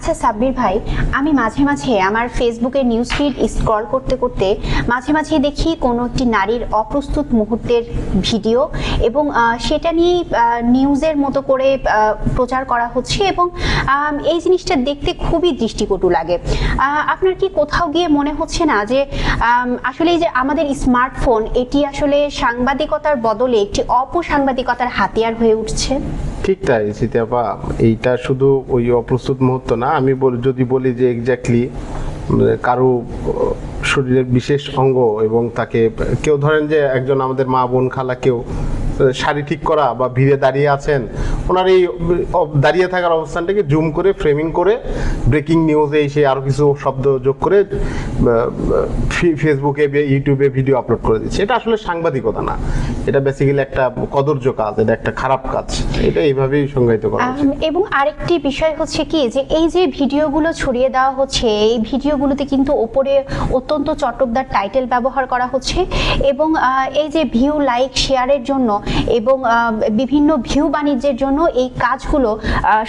আচ্ছা সাব্বির ভাই, আমি মাঝে মাঝে আমার ফেসবুকের নিউজ ফিড স্ক্রল করতে করতে মাঝে মাঝে দেখি কোনো একটি নারীর অপ্রস্তুত মুহূর্তের ভিডিও এবং সেটা নিয়েই নিউজের মতো করে প্রচার করা হচ্ছে এবং এই জিনিসটা দেখতে খুবই দৃষ্টিকটু লাগে। আপনার কি কোথাও গিয়ে মনে হচ্ছে না যে আসলে এই যে আমাদের স্মার্টফোন এটি আসলে সাংবাদিকতার বদলে একটি অপসাংবাদিকতার হাতিয়ার হয়ে উঠছে? ঠিক তাই স্মৃতি আপা, এইটা শুধু ওই অপ্রস্তুত মুহূর্ত না, আমি যদি বলি যে এক্স্যাক্টলি কারো শরীরের বিশেষ অঙ্গ এবং তাকে কেউ ধরেন যে একজন আমাদের মা বোন খালা কেউ শাড়ি ঠিক করা বা ভিড়ে দাঁড়িয়ে আছেন, ওনার এই দাঁড়িয়ে থাকার অবস্থানটাকে জুম করে ফ্রেমিং করে ব্রেকিং নিউজে এসে আরও কিছু শব্দ যোগ করে ফেসবুকে ইউটিউবে ভিডিও আপলোড করে দিচ্ছে। এটা আসলে সাংবাদিকতা না, এটা বেসিক্যালি একটা কদর্য কাজ, এটা একটা খারাপ কাজ। এটা এইভাবেই সংজ্ঞায়িত করা উচিত। এবং আরেকটি বিষয় হচ্ছে কি যে এই যে ভিডিওগুলো ছড়িয়ে দেওয়া হচ্ছে, এই ভিডিওগুলোতে কিন্তু ওপরে অত্যন্ত চটকদার টাইটেল ব্যবহার করা হচ্ছে এবং এই যে ভিউ লাইক শেয়ারের জন্য এবং বিভিন্ন ভিউ বাণিজ্যের জন্য এই কাজগুলো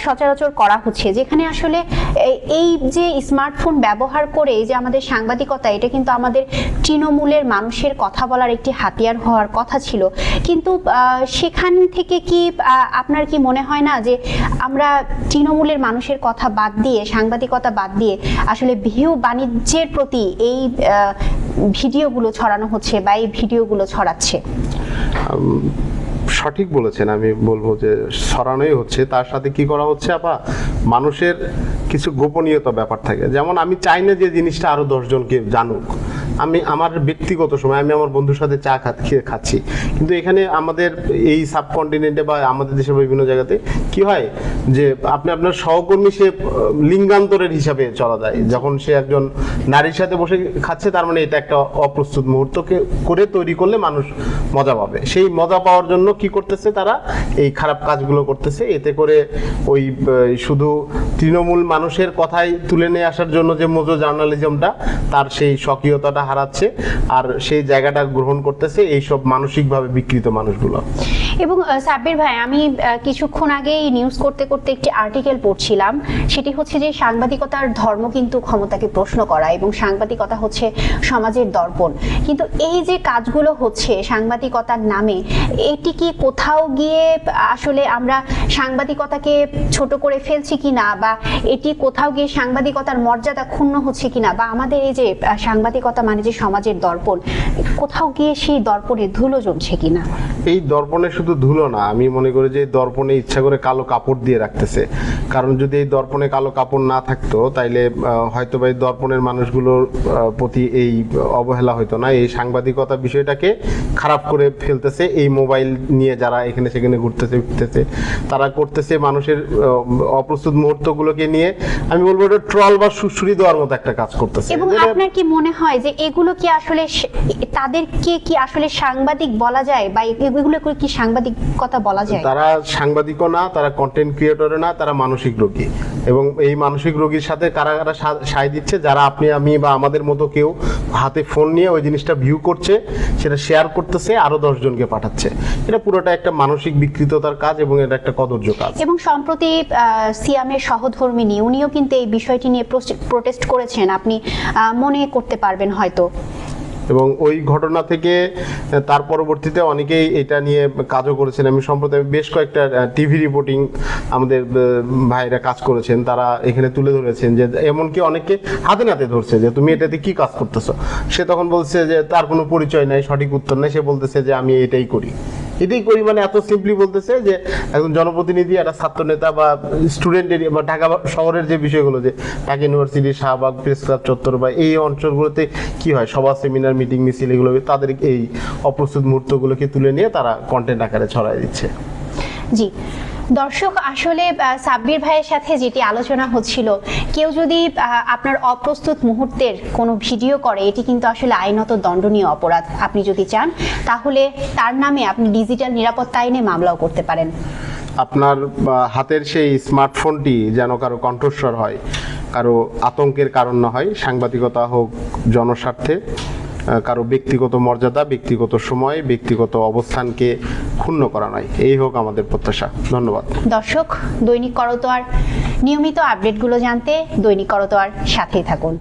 সচরাচর করা হচ্ছে, যেখানে আসলে এই যে স্মার্টফোন ব্যবহার করে যে আমাদের সাংবাদিকতা, এটা কিন্তু আমাদের তৃণমূলের মানুষের কথা বলার একটি হাতিয়ার হওয়ার কথা ছিল। কিন্তু সেখান থেকে কি আপনার কি মনে হয় না যে আমরা তৃণমূলের মানুষের কথা বাদ দিয়ে, সাংবাদিকতা বাদ দিয়ে আসলে ভিউ বাণিজ্যের প্রতি এই ভিডিওগুলো ছড়ানো হচ্ছে বা এই ভিডিওগুলো ছড়াচ্ছে? সঠিক বলেছেন, আমি বলবো যে ছড়ানোই হচ্ছে। তার সাথে কি করা হচ্ছে আপা, মানুষের কিছু গোপনীয়তা ব্যাপার থাকে। যেমন আমি চাই না যে জিনিসটা আরো 10 জনকে জানুক। আমি আমার ব্যক্তিগত সময় আমি আমার বন্ধুর সাথে চা খাচ্ছি, কিন্তু এখানে আমাদের এই সাবকন্টিনেন্টে বা আমাদের দেশের বিভিন্ন জায়গাতে কি হয় যে আপনি আপনার সহকর্মী সে লিঙ্গান্তরের হিসাবে চলা যায়। যখন সে একজন নারীর সাথে বসে খাচ্ছে, তার মানে এটা একটা অপ্রস্তুত মুহূর্তকে করে তৈরি করলে মানুষ মজা পাবে। সেই মজা পাওয়ার জন্য কি করতেছে তারা, এই খারাপ কাজগুলো করতেছে। এতে করে ওই শুধু তৃণমূল মানুষের কথাই তুলে নিয়ে আসার জন্য যে মজো জার্নালিজমটা, তার সেই স্বকীয়তাটা হারাচ্ছে আর সেই জায়গাটা গ্রহণ করতেছে এইসব মানসিকভাবে বিকৃত মানুষগুলো। এবং সাব্বির ভাই, আমি কিছুক্ষণ আগেই নিউজ করতে করতে একটি আর্টিকেল পড়ছিলাম, সেটি হচ্ছে যে সাংবাদিকতার ধর্ম কিন্তু ক্ষমতাকে প্রশ্ন করা এবং সাংবাদিকতা হচ্ছে সমাজের দর্পণ। কিন্তু এই যে কাজগুলো হচ্ছে সাংবাদিকতার নামে, এটি কি কোথাও গিয়ে আসলে আমরা সাংবাদিকতাকে ছোট করে ফেলছি কিনা, বা এটি কোথাও গিয়ে সাংবাদিকতার মর্যাদা ক্ষুণ্ণ হচ্ছে কিনা, বা আমাদের এই যে সাংবাদিকতা মানে যে সমাজের দর্পণ, কোথাও গিয়ে সেই দর্পণে ধুলো জমছে কিনা? এই দর্পণে শুধু ধুলো না, আমি মনে করি যে দর্পণে ইচ্ছা করে কালো কাপড় দিয়ে রাখতেছে। কারণ যদি এই দর্পণে কালো কাপড় না থাকতো, তাইলে হয়তো বা এই দর্পণের মানুষগুলোর প্রতি এই অবহেলা হইতো না। এই সাংবাদিকতা বিষয়টাকে খারাপ করে ফেলতেছে এই মোবাইল নিয়ে যারা এখানে সেখানে ঘুরতেছে ফিরতেছে, তারা করতেছে মানুষের অপ্রস্তুত মুহূর্তগুলোকে নিয়ে, আমি বলবো এটা ট্রল বা সুশ্রী দেওয়ার মতো একটা কাজ করতেছে। এবং আপনার কি মনে হয় যে এগুলো কি আসলে তাদেরকে কি আসলে সাংবাদিক বলা যায়, বা এগুলো কি সাংবাদিকতা বলা যায়? তারা সাংবাদিকও না, তারা কন্টেন্ট ক্রিয়েটরও না, তারা মানসিক রোগী। এবং এই মানসিক রোগীর সাথে কারা কারা সায় দিচ্ছে, যারা আপনি আমি বা আমাদের মতো কেউ হাতে ফোন নিয়ে ওই জিনিসটা ভিউ করছে, সেটা শেয়ার করতেছে, আরো 10 জনকে পাঠাচ্ছে। এটা পুরোটা একটা মানসিক বিকৃততার কাজ এবং এটা একটা কদর্য কাজ। এবং সম্প্রতি সিয়ামের সহধর্মিনী উনিও কিন্তু এই বিষয়টি নিয়ে প্রোটেস্ট করেছেন, আপনি মনে করতে পারবেন হয়তো। এবং ওই ঘটনা থেকে তার পরবর্তীতে অনেকেই এটা নিয়ে কাজও করেছেন। আমি সম্প্রতি বেশ কয়েকটা টিভি রিপোর্টিং আমাদের ভাইরা কাজ করেছেন, তারা এখানে তুলে ধরেছেন যে এমনকি অনেকে হাতে নাতে ধরছে যে তুমি এটাতে কি কাজ করতেছো। সে তখন বলছে যে তার কোনো পরিচয় নাই, সঠিক উত্তর নাই, সে বলতেছে যে আমি এটাই করি। মানে এত সিম্পলি বলতেছে যে একজন জনপ্রতিনিধি, একটা ছাত্র নেতা বা স্টুডেন্টের বা ঢাকা শহরের যে বিষয়গুলো, যে Dhaka university, Shahbag, press club চত্বর বা এই অঞ্চলগুলোতে কি হয়, সভা, সেমিনার, মিটিং, মিছিল, এগুলো তাদের এই অপ্রস্তুত মুহূর্তগুলোকে তুলে নিয়ে তারা কন্টেন্ট আকারে ছড়াই দিচ্ছে। জি দর্শক, আসলে সাব্বির ভাইয়ের সাথে যেটি আলোচনা হচ্ছিল, কেউ যদি আপনার অপ্রস্তুত মুহূর্তের কোনো ভিডিও করে, এটি কিন্তু আসলে আইনত দণ্ডনীয় অপরাধ। আপনি যদি চান তাহলে তার নামে আপনি ডিজিটাল নিরাপত্তা আইনে মামলাও করতে পারেন। আপনার হাতের সেই স্মার্টফোনটি যেন কারো কণ্ঠস্বর হয়, কারো আতঙ্কের কারণ না হয়। সাংবাদিকতা হোক জনস্বার্থে, কারো ব্যক্তিগত মর্যাদা, ব্যক্তিগত সময়, ব্যক্তিগত অবস্থানকে ক্ষুণ্ণ করা নয়। এই হোক আমাদের প্রত্যাশা। ধন্যবাদ। দর্শক, দৈনিক করতোয়ার নিয়মিত আপডেটগুলো জানতে দৈনিক করতোয়ার সাথেই থাকুন।